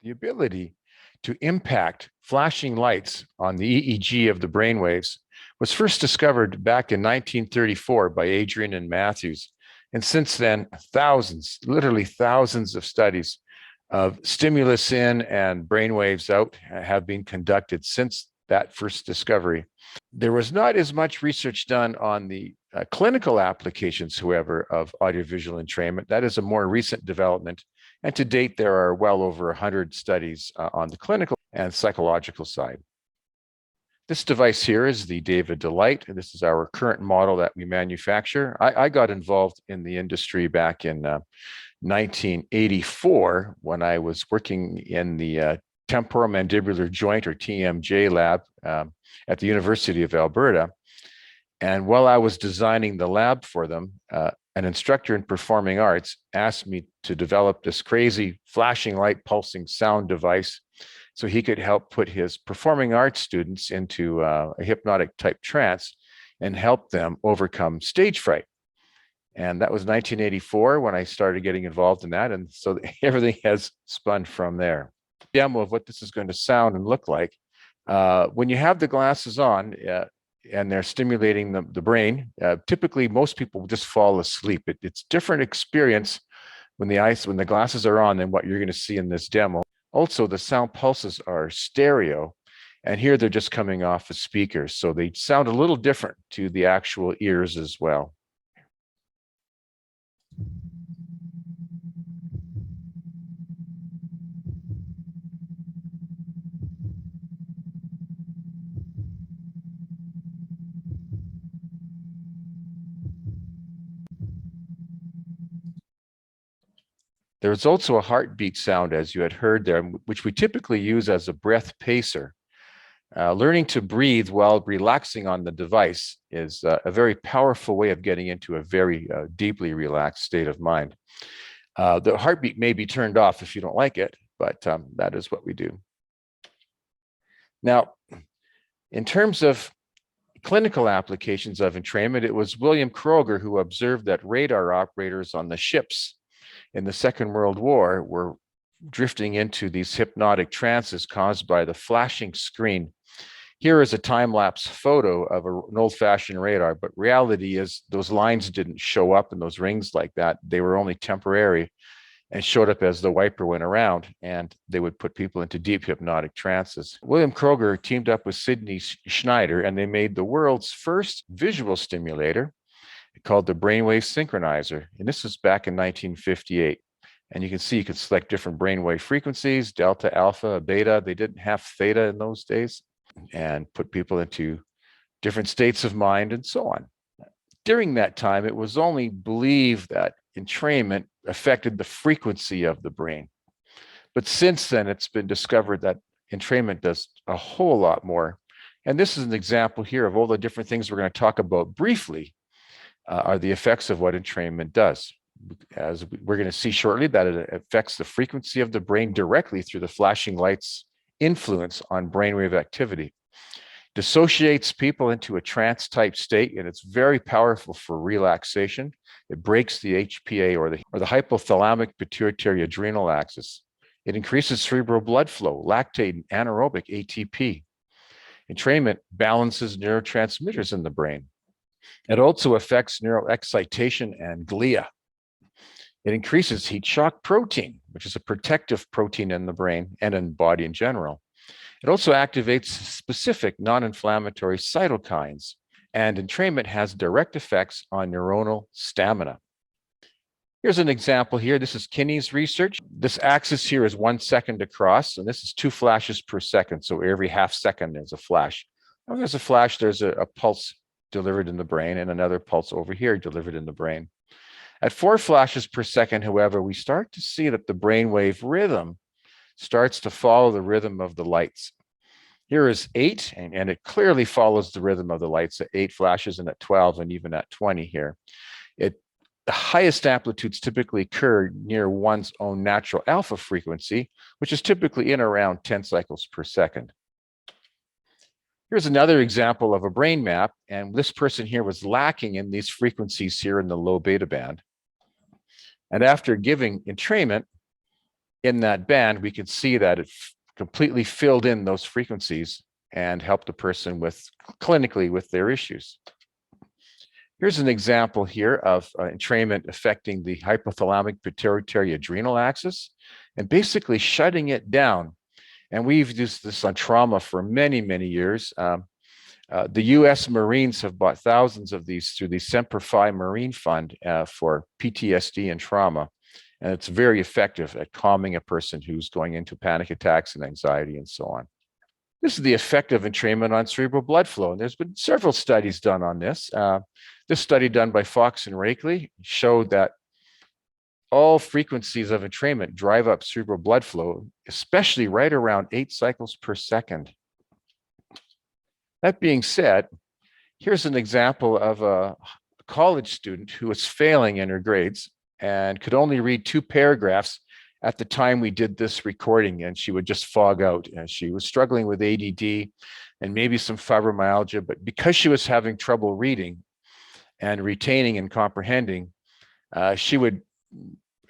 The ability to impact flashing lights on the EEG of the brainwaves was first discovered back in 1934 by Adrian and Matthews. And since then, thousands, literally thousands of studies of stimulus in and brainwaves out have been conducted since that first discovery. There was not as much research done on the clinical applications, however, of audiovisual entrainment. That is a more recent development. And to date, there are well over 100 studies on the clinical and psychological side. This device here is the David Delight, and this is our current model that we manufacture. I got involved in the industry back in 1984 when I was working in the temporomandibular joint, or TMJ lab, at the University of Alberta. And while I was designing the lab for them, an instructor in performing arts asked me to develop this crazy flashing light pulsing sound device so he could help put his performing arts students into a hypnotic type trance and help them overcome stage fright. And that was 1984 when I started getting involved in that. And so everything has spun from there. Demo of what this is going to sound and look like. When you have the glasses on and they're stimulating the brain, typically most people will just fall asleep. It's different experience when the glasses are on than what you're going to see in this demo. Also, the sound pulses are stereo, and here they're just coming off of speakers. So they sound a little different to the actual ears as well. There's also a heartbeat sound, as you had heard there, which we typically use as a breath pacer. Learning to breathe while relaxing on the device is a very powerful way of getting into a very deeply relaxed state of mind. The heartbeat may be turned off if you don't like it, but that is what we do. Now, in terms of clinical applications of entrainment, it was William Kroger who observed that radar operators on the ships in the Second World War were drifting into these hypnotic trances caused by the flashing screen. Here is a time-lapse photo of an old-fashioned radar, but reality is those lines didn't show up in those rings like that. They were only temporary and showed up as the wiper went around, and they would put people into deep hypnotic trances. William Kroger teamed up with Sidney Schneider, and they made the world's first visual stimulator called the brainwave synchronizer. And this was back in 1958. And you can see you could select different brainwave frequencies, delta, alpha, beta. They didn't have theta in those days, and put people into different states of mind and so on. During that time, it was only believed that entrainment affected the frequency of the brain. But since then, it's been discovered that entrainment does a whole lot more. And this is an example here of all the different things we're going to talk about briefly are the effects of what entrainment does. As we're going to see shortly, that it affects the frequency of the brain directly through the flashing lights influence on brainwave activity. Dissociates people into a trance type state, and it's very powerful for relaxation. It breaks the HPA or the hypothalamic pituitary adrenal axis. It increases cerebral blood flow, lactate, and anaerobic ATP. Entrainment balances neurotransmitters in the brain. It also affects neural excitation and glia. It increases heat shock protein, which is a protective protein in the brain and in the body in general. It also activates specific non-inflammatory cytokines, and entrainment has direct effects on neuronal stamina. Here's an example here. This is Kinney's research. This axis here is 1 second across, and this is 2 flashes per second. So every half second, there's a flash. When there's a flash, there's a pulse delivered in the brain and another pulse over here delivered in the brain. At 4 flashes per second, however, we start to see that the brainwave rhythm starts to follow the rhythm of the lights. Here is 8, and it clearly follows the rhythm of the lights at 8 flashes and at 12 and even at 20 here. The highest amplitudes typically occur near one's own natural alpha frequency, which is typically in around 10 cycles per second. Here's another example of a brain map, and this person here was lacking in these frequencies here in the low beta band. And after giving entrainment, in that band, we could see that it completely filled in those frequencies and helped the person clinically with their issues. Here's an example here of entrainment affecting the hypothalamic pituitary adrenal axis and basically shutting it down. And we've used this on trauma for many, many years. The US Marines have bought thousands of these through the Semper Fi Marine Fund for PTSD and trauma. And it's very effective at calming a person who's going into panic attacks and anxiety and so on. This is the effect of entrainment on cerebral blood flow. And there's been several studies done on this. This study done by Fox and Rakely showed that all frequencies of entrainment drive up cerebral blood flow, especially right around 8 cycles per second. That being said, here's an example of a college student who was failing in her grades and could only read 2 paragraphs at the time we did this recording, and she would just fog out. And she was struggling with ADD and maybe some fibromyalgia, but because she was having trouble reading and retaining and comprehending, she would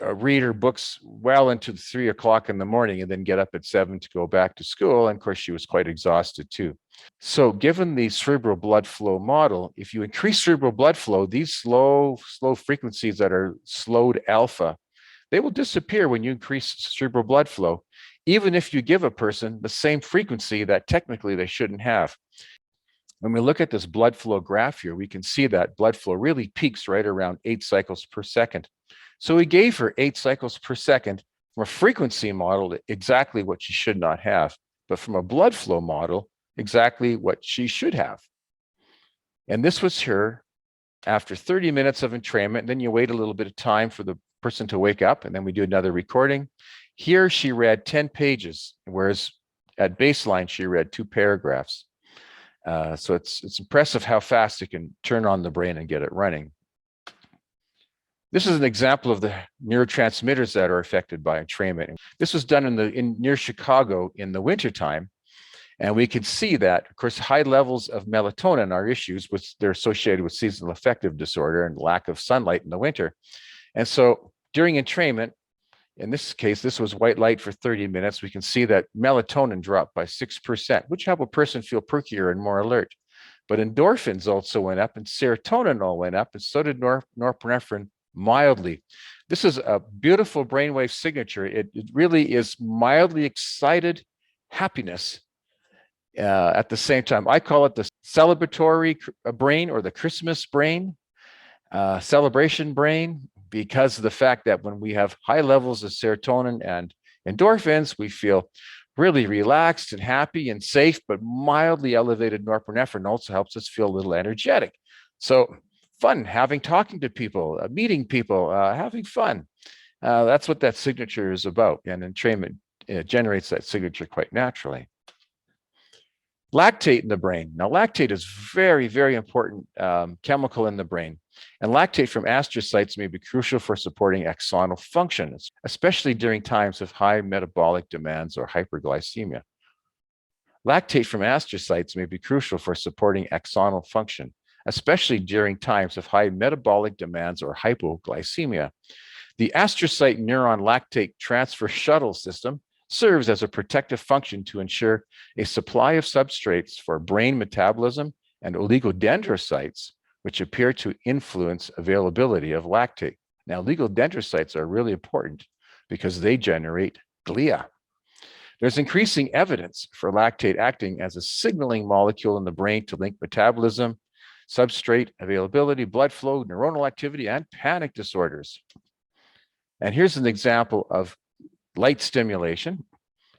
read her books well into 3 o'clock in the morning and then get up at 7 to go back to school. And of course, she was quite exhausted too. So given the cerebral blood flow model, if you increase cerebral blood flow, these slow frequencies that are slowed alpha, they will disappear when you increase cerebral blood flow, even if you give a person the same frequency that technically they shouldn't have. When we look at this blood flow graph here, we can see that blood flow really peaks right around 8 cycles per second. So we gave her 8 cycles per second from a frequency model, exactly what she should not have, but from a blood flow model, exactly what she should have. And this was her after 30 minutes of entrainment. Then you wait a little bit of time for the person to wake up, and then we do another recording. Here she read 10 pages, whereas at baseline she read 2 paragraphs. So it's impressive how fast it can turn on the brain and get it running. This is an example of the neurotransmitters that are affected by entrainment. This was done near Chicago in the wintertime. And we can see that, of course, high levels of melatonin are issues which they're associated with seasonal affective disorder and lack of sunlight in the winter. And so during entrainment, in this case, this was white light for 30 minutes. We can see that melatonin dropped by 6%, which helped a person feel perkier and more alert. But endorphins also went up and serotonin all went up, and so did norepinephrine mildly. This is a beautiful brainwave signature. It really is mildly excited happiness at the same time. I call it the celebratory brain, or the Christmas brain, celebration brain, because of the fact that when we have high levels of serotonin and endorphins, we feel really relaxed and happy and safe, but mildly elevated norepinephrine also helps us feel a little energetic. So fun, talking to people, meeting people, having fun. That's what that signature is about. And entrainment generates that signature quite naturally. Lactate in the brain. Now, lactate is very, very important chemical in the brain. And lactate from astrocytes may be crucial for supporting axonal function, especially during times of high metabolic demands or hyperglycemia. Lactate from astrocytes may be crucial for supporting axonal function, especially during times of high metabolic demands or hypoglycemia. The astrocyte neuron lactate transfer shuttle system serves as a protective function to ensure a supply of substrates for brain metabolism and oligodendrocytes, which appear to influence availability of lactate. Now, oligodendrocytes are really important because they generate glia. There's increasing evidence for lactate acting as a signaling molecule in the brain to link metabolism, substrate availability, blood flow, neuronal activity, and panic disorders. And here's an example of light stimulation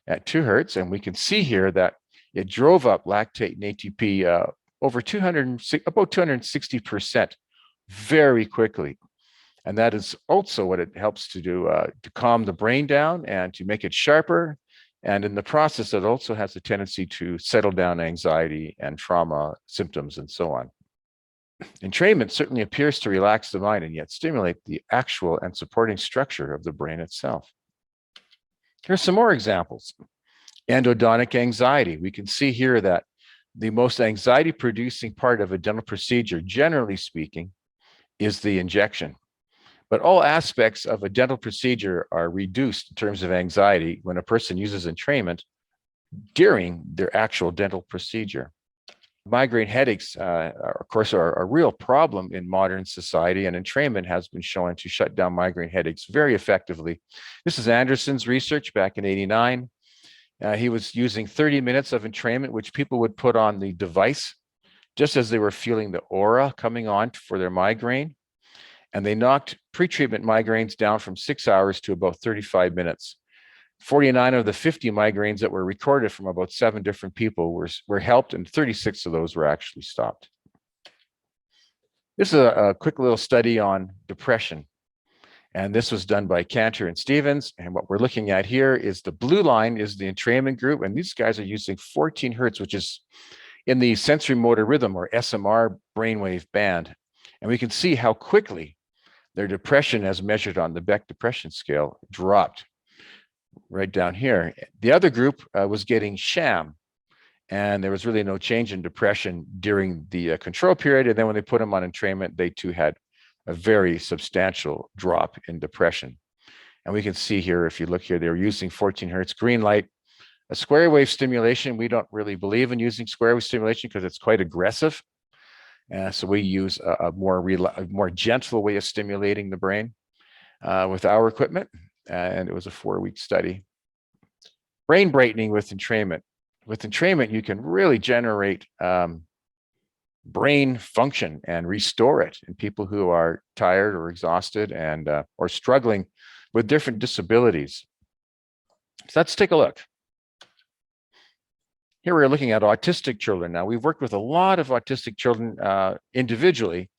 at 2 hertz, and we can see here that it drove up lactate and ATP over about 260% very quickly. And that is also what it helps to do to calm the brain down and to make it sharper. And in the process, it also has a tendency to settle down anxiety and trauma symptoms and so on. Entrainment certainly appears to relax the mind and yet stimulate the actual and supporting structure of the brain itself. Here's some more examples. Endodontic anxiety. We can see here that the most anxiety-producing part of a dental procedure, generally speaking, is the injection. But all aspects of a dental procedure are reduced in terms of anxiety when a person uses entrainment during their actual dental procedure. Migraine headaches, of course, are a real problem in modern society, and entrainment has been shown to shut down migraine headaches very effectively. This is Anderson's research back in '89. He was using 30 minutes of entrainment, which people would put on the device just as they were feeling the aura coming on for their migraine. And they knocked pre-treatment migraines down from 6 hours to about 35 minutes. 49 of the 50 migraines that were recorded from about 7 different people were helped, and 36 of those were actually stopped. This is a quick little study on depression. And this was done by Cantor and Stevens. And what we're looking at here is the blue line is the entrainment group. And these guys are using 14 hertz, which is in the sensory motor rhythm, or SMR brainwave band. And we can see how quickly their depression, as measured on the Beck depression scale, dropped right down here. The other group was getting sham, and there was really no change in depression during the control period. And then when they put them on entrainment, they too had a very substantial drop in depression. And we can see here, if you look here, they're using 14 hertz green light. A square wave stimulation, we don't really believe in using square wave stimulation because it's quite aggressive. So we use a more gentle way of stimulating the brain with our equipment. And it was a 4-week study. Brain brightening with entrainment. With entrainment, you can really generate brain function and restore it in people who are tired or exhausted and or struggling with different disabilities. So let's take a look. Here we're looking at autistic children. Now, we've worked with a lot of autistic children individually,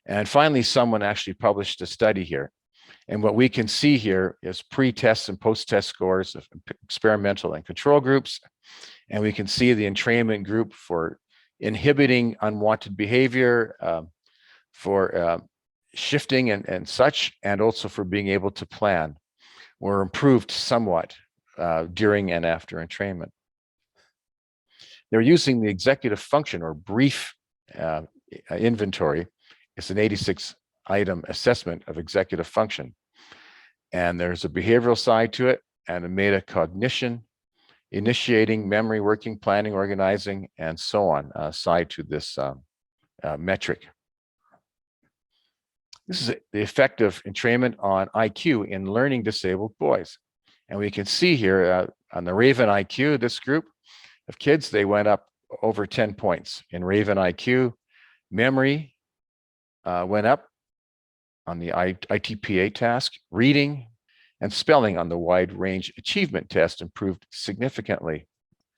and finally someone actually published a study here. And what we can see here is pre-test and post-test scores of experimental and control groups. And we can see the entrainment group for inhibiting unwanted behavior, for shifting and such, and also for being able to plan, were improved somewhat during and after entrainment. They're using the executive function, or brief inventory. It's an 86-item assessment of executive function. And there's a behavioral side to it and a metacognition, initiating, memory, working, planning, organizing, and so on side to this metric. This is the effect of entrainment on IQ in learning disabled boys. And we can see here on the Raven IQ, this group of kids, they went up over 10 points in Raven IQ. Memory went up on the ITPA task. Reading and spelling on the wide range achievement test improved significantly.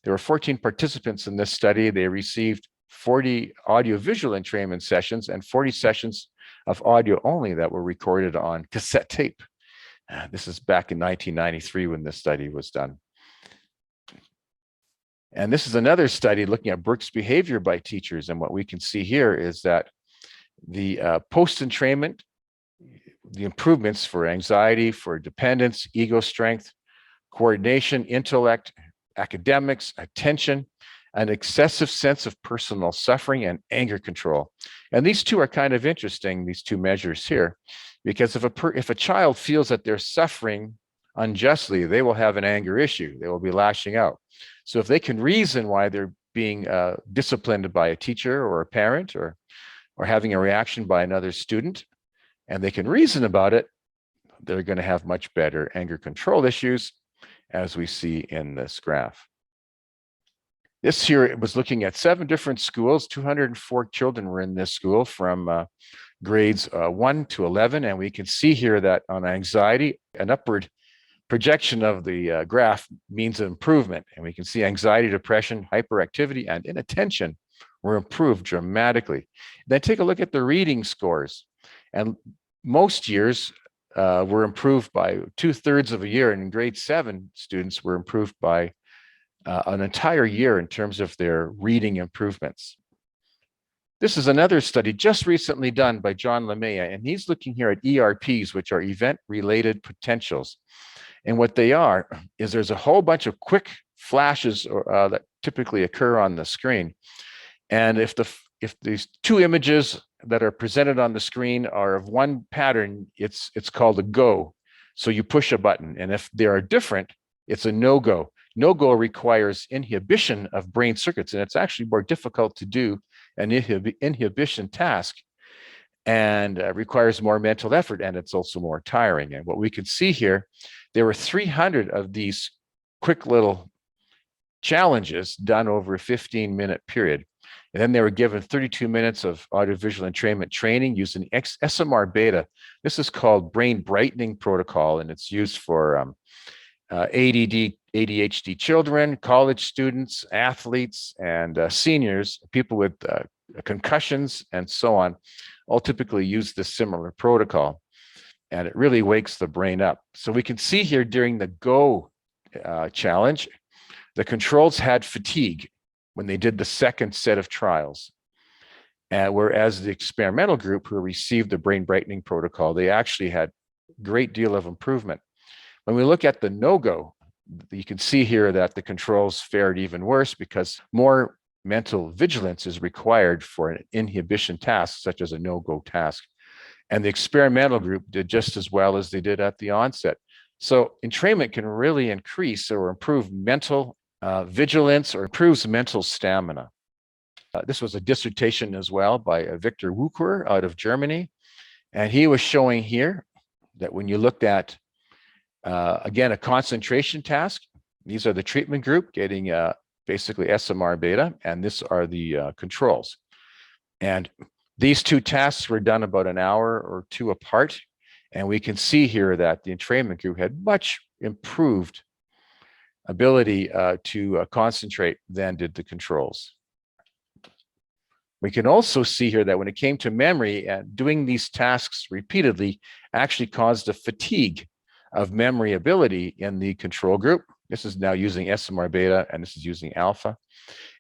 There were 14 participants in this study. They received 40 audio-visual entrainment sessions and 40 sessions of audio only that were recorded on cassette tape. This is back in 1993 when this study was done. And this is another study looking at Brooks behavior by teachers. And what we can see here is that the post-entrainment, the improvements for anxiety, for dependence, ego strength, coordination, intellect, academics, attention, an excessive sense of personal suffering, and anger control. And these two are kind of interesting, these two measures here, because if a child feels that they're suffering unjustly, they will have an anger issue. They will be lashing out. So if they can reason why they're being disciplined by a teacher or a parent, or having a reaction by another student, and they can reason about it, they're going to have much better anger control issues, as we see in this graph. This here was looking at 7 different schools. 204 children were in this school from grades 1 to 11. And we can see here that on anxiety, an upward projection of the graph means an improvement. And we can see anxiety, depression, hyperactivity, and inattention were improved dramatically. Then take a look at the reading scores. And most years were improved by 2/3 of a year. And in grade 7, students were improved by an entire year in terms of their reading improvements. This is another study just recently done by John Lamea, and he's looking here at ERPs, which are event-related potentials. And what they are is there's a whole bunch of quick flashes that typically occur on the screen. And if these 2 images that are presented on the screen are of one pattern. It's called a go. So you push a button, and if they are different, it's a no-go. No-go requires inhibition of brain circuits, and it's actually more difficult to do an inhibition task, and requires more mental effort, and it's also more tiring. And what we can see here, there were 300 of these quick little challenges done over a 15-minute period. And then they were given 32 minutes of audio-visual entrainment training using SMR beta. This is called brain brightening protocol, and it's used for ADD, ADHD children, college students, athletes, and seniors, people with concussions, and so on, all typically use this similar protocol. And it really wakes the brain up. So we can see here during the GO challenge, the controls had fatigue when they did the second set of trials. Whereas the experimental group who received the brain brightening protocol, they actually had a great deal of improvement. When we look at the no-go, you can see here that the controls fared even worse because more mental vigilance is required for an inhibition task, such as a no-go task. And the experimental group did just as well as they did at the onset. So entrainment can really increase or improve mental vigilance or improves mental stamina. This was a dissertation as well by Victor Wucher out of Germany. And he was showing here that when you looked at, again, a concentration task, these are the treatment group getting basically SMR beta, and this are the controls. And these two tasks were done about an hour or two apart. And we can see here that the entrainment group had much improved ability to concentrate than did the controls. We can also see here that when it came to memory, doing these tasks repeatedly actually caused a fatigue of memory ability in the control group. This is now using SMR beta, and this is using alpha.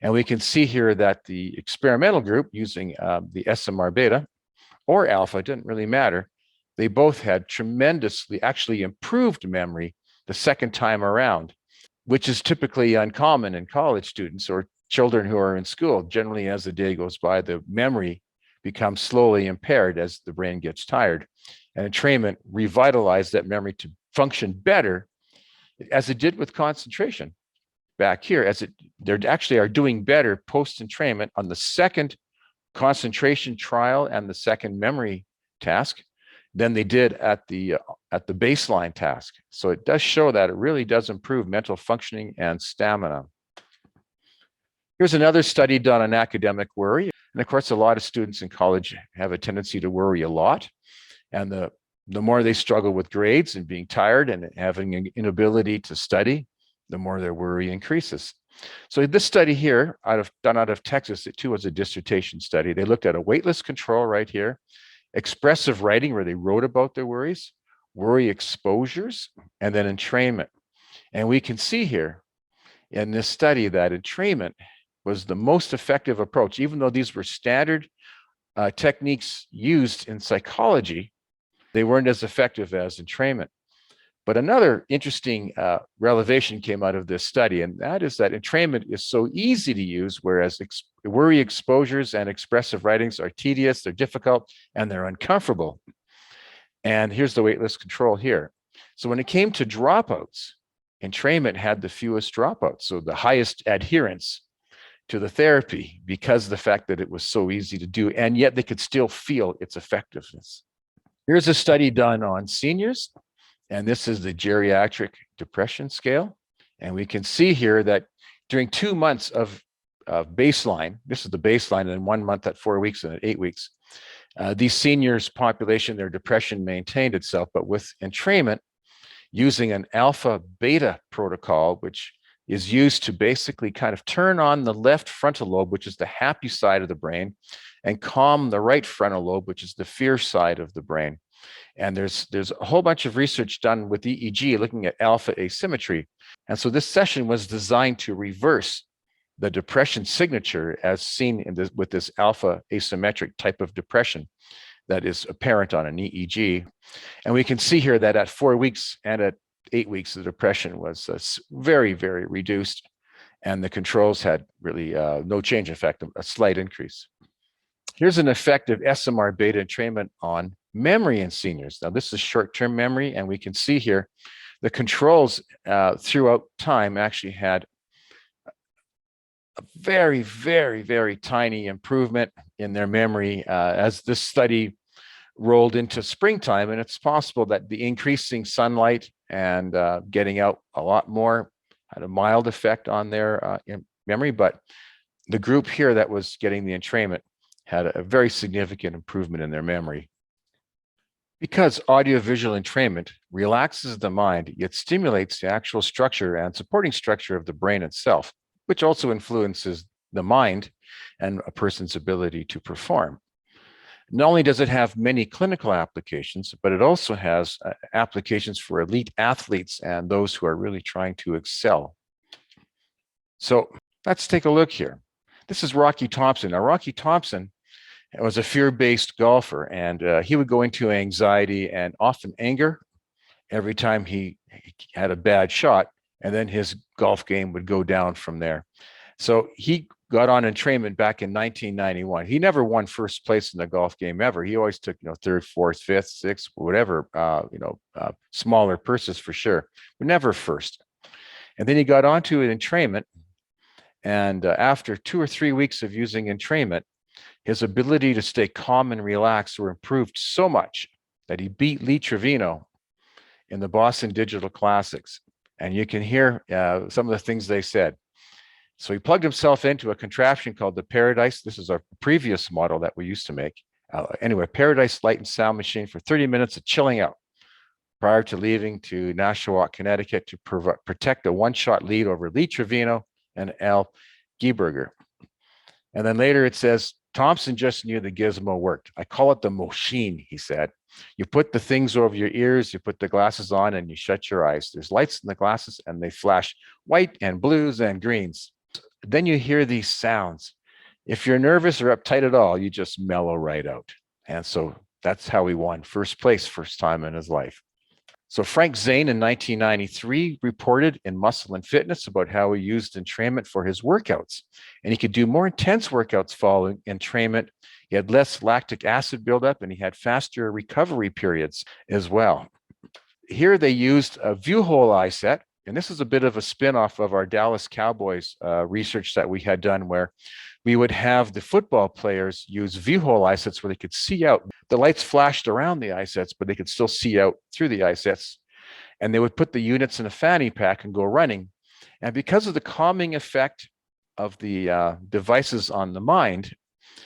And we can see here that the experimental group using the SMR beta or alpha, it didn't really matter. They both had tremendously actually improved memory the second time around, which is typically uncommon in college students or children who are in school. Generally, as the day goes by, the memory becomes slowly impaired as the brain gets tired. And entrainment revitalized that memory to function better, as it did with concentration. Back here, they actually are doing better post-entrainment on the second concentration trial and the second memory task than they did at the baseline task. So it does show that it really does improve mental functioning and stamina. Here's another study done on academic worry. And of course, a lot of students in college have a tendency to worry a lot. And the more they struggle with grades and being tired and having an inability to study, the more their worry increases. So this study here, done out of Texas, it too was a dissertation study. They looked at a waitlist control right here, expressive writing where they wrote about their worries, worry exposures, and then entrainment. And we can see here in this study that entrainment was the most effective approach, even though these were standard techniques used in psychology, they weren't as effective as entrainment. But another interesting revelation came out of this study, and that is that entrainment is so easy to use, whereas worry exposures and expressive writings are tedious, they're difficult, and they're uncomfortable. And here's the waitlist control here. So when it came to dropouts, entrainment had the fewest dropouts, so the highest adherence to the therapy because of the fact that it was so easy to do, and yet they could still feel its effectiveness. Here's a study done on seniors. And this is the geriatric depression scale. And we can see here that during 2 months of baseline, this is the baseline, and 1 month at 4 weeks and at 8 weeks, these seniors population, their depression maintained itself, but with entrainment using an alpha beta protocol, which is used to basically kind of turn on the left frontal lobe, which is the happy side of the brain, and calm the right frontal lobe, which is the fear side of the brain. And there's a whole bunch of research done with EEG looking at alpha asymmetry. And so this session was designed to reverse the depression signature as seen with this alpha asymmetric type of depression that is apparent on an EEG. And we can see here that at 4 weeks and at 8 weeks, the depression was very, very reduced. And the controls had really no change, in fact, a slight increase. Here's an effect of SMR beta entrainment on memory in seniors. Now, this is short-term memory, and we can see here the controls throughout time actually had a very, very, very tiny improvement in their memory as this study rolled into springtime. And it's possible that the increasing sunlight and getting out a lot more had a mild effect on their memory. But the group here that was getting the entrainment had a very significant improvement in their memory. Because audio-visual entrainment relaxes the mind, it stimulates the actual structure and supporting structure of the brain itself, which also influences the mind and a person's ability to perform. Not only does it have many clinical applications, but it also has applications for elite athletes and those who are really trying to excel. So let's take a look here. This is Rocky Thompson. Now, Rocky Thompson was a fear-based golfer, and he would go into anxiety and often anger every time he had a bad shot, and then his golf game would go down from there. So he got on entrainment back in 1991. He never won first place in the golf game ever. He always took, third, fourth, fifth, sixth, whatever, smaller purses for sure, but never first. And then he got onto an entrainment, and after 2 or 3 weeks of using entrainment, his ability to stay calm and relaxed were improved so much that he beat Lee Trevino in the Boston Digital Classics. And you can hear some of the things they said. So he plugged himself into a contraption called the Paradise. This is our previous model that we used to make. Anyway, Paradise Light and Sound Machine for 30 minutes of chilling out prior to leaving to Nashwauk, Connecticut to protect a one-shot lead over Lee Trevino and Al Gieberger. And then later it says, Thompson just knew the gizmo worked. I call it the machine, he said. You put the things over your ears, you put the glasses on, and you shut your eyes. There's lights in the glasses, and they flash white and blues and greens. Then you hear these sounds. If you're nervous or uptight at all, you just mellow right out. And so that's how he won first place, first time in his life. So Frank Zane in 1993 reported in Muscle and Fitness about how he used entrainment for his workouts. And he could do more intense workouts following entrainment. He had less lactic acid buildup, and he had faster recovery periods as well. Here they used a view hole eye set. And this is a bit of a spin-off of our Dallas Cowboys research that we had done, where we would have the football players use view hole eye sets where they could see out. The lights flashed around the eye sets, but they could still see out through the eye sets. And they would put the units in a fanny pack and go running. And because of the calming effect of the devices on the mind,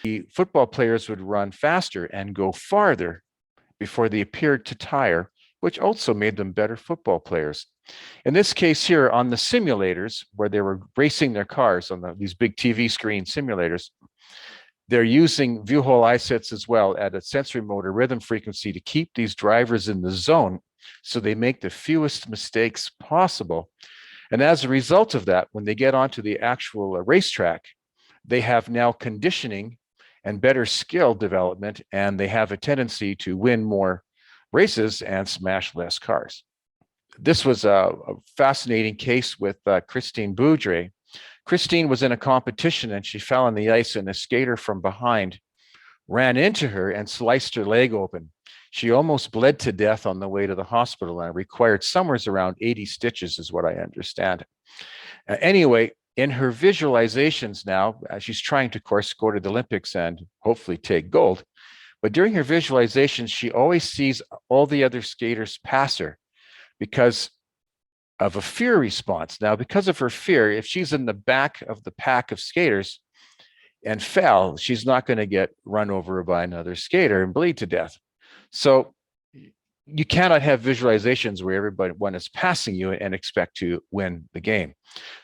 the football players would run faster and go farther before they appeared to tire, which also made them better football players. In this case here on the simulators, where they were racing their cars on these big TV screen simulators, they're using view hole eye sets as well at a sensory motor rhythm frequency to keep these drivers in the zone so they make the fewest mistakes possible. And as a result of that, when they get onto the actual racetrack, they have now conditioning and better skill development, and they have a tendency to win more races and smash less cars. This was a fascinating case with Christine Boudre. Christine was in a competition and she fell on the ice, and a skater from behind ran into her and sliced her leg open. She almost bled to death on the way to the hospital and required somewhere around 80 stitches is what I understand. Anyway, in her visualizations now, she's trying to, of course, go to the Olympics and hopefully take gold. But during her visualizations, she always sees all the other skaters pass her because of a fear response. Now, because of her fear, if she's in the back of the pack of skaters and fell, she's not going to get run over by another skater and bleed to death. So you cannot have visualizations where everyone is passing you and expect to win the game.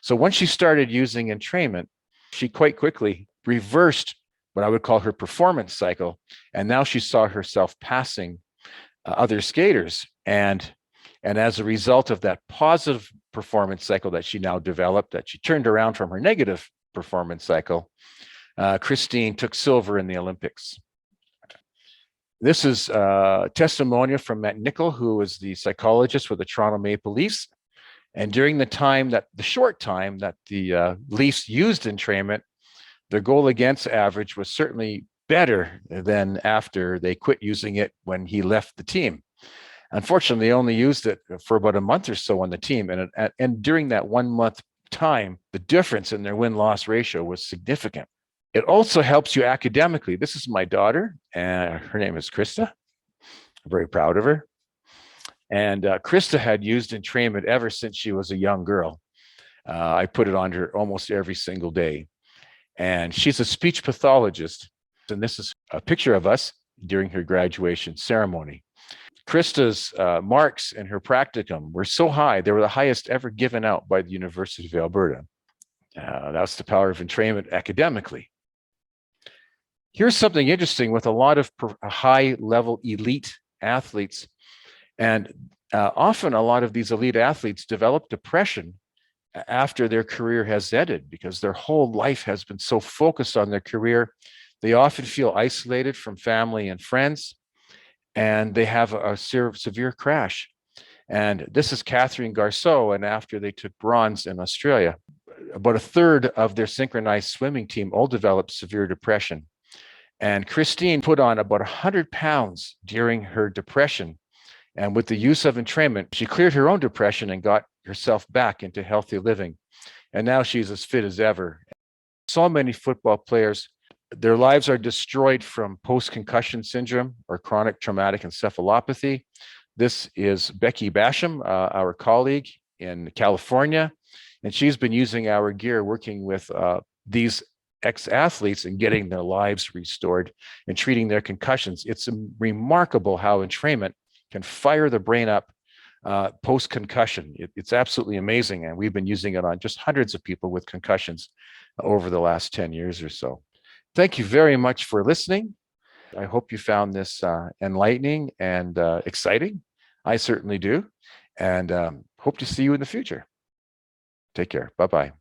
So once she started using entrainment, she quite quickly reversed what I would call her performance cycle. And now she saw herself passing other skaters. And as a result of that positive performance cycle that she now developed, that she turned around from her negative performance cycle, Christine took silver in the Olympics. This is a testimonial from Matt Nickel, who was the psychologist for the Toronto Maple Leafs. And during the short time that the Leafs used entrainment, their goal against average was certainly better than after they quit using it when he left the team. Unfortunately, they only used it for about a month or so on the team. And during that 1 month time, the difference in their win-loss ratio was significant. It also helps you academically. This is my daughter, and her name is Krista. I'm very proud of her. And Krista had used entrainment ever since she was a young girl. I put it on her almost every single day. And she's a speech pathologist. And this is a picture of us during her graduation ceremony. Krista's marks in her practicum were so high, they were the highest ever given out by the University of Alberta. That's the power of entrainment academically. Here's something interesting with a lot of high-level elite athletes. And often a lot of these elite athletes develop depression after their career has ended because their whole life has been so focused on their career. They often feel isolated from family and friends, and they have a severe crash. And this is Catherine Garcia, and after they took bronze in Australia, about a third of their synchronized swimming team all developed severe depression. And Christine put on about 100 pounds during her depression. And with the use of entrainment, she cleared her own depression and got herself back into healthy living. And now she's as fit as ever. So many football players, their lives are destroyed from post-concussion syndrome or chronic traumatic encephalopathy. This is Becky Basham, our colleague in California, and she's been using our gear working with these ex-athletes and getting their lives restored and treating their concussions. It's remarkable how entrainment can fire the brain up post-concussion. It's absolutely amazing, and we've been using it on just hundreds of people with concussions over the last 10 years or so. Thank you very much for listening. I hope you found this enlightening and exciting. I certainly do, and hope to see you in the future. Take care. Bye-bye.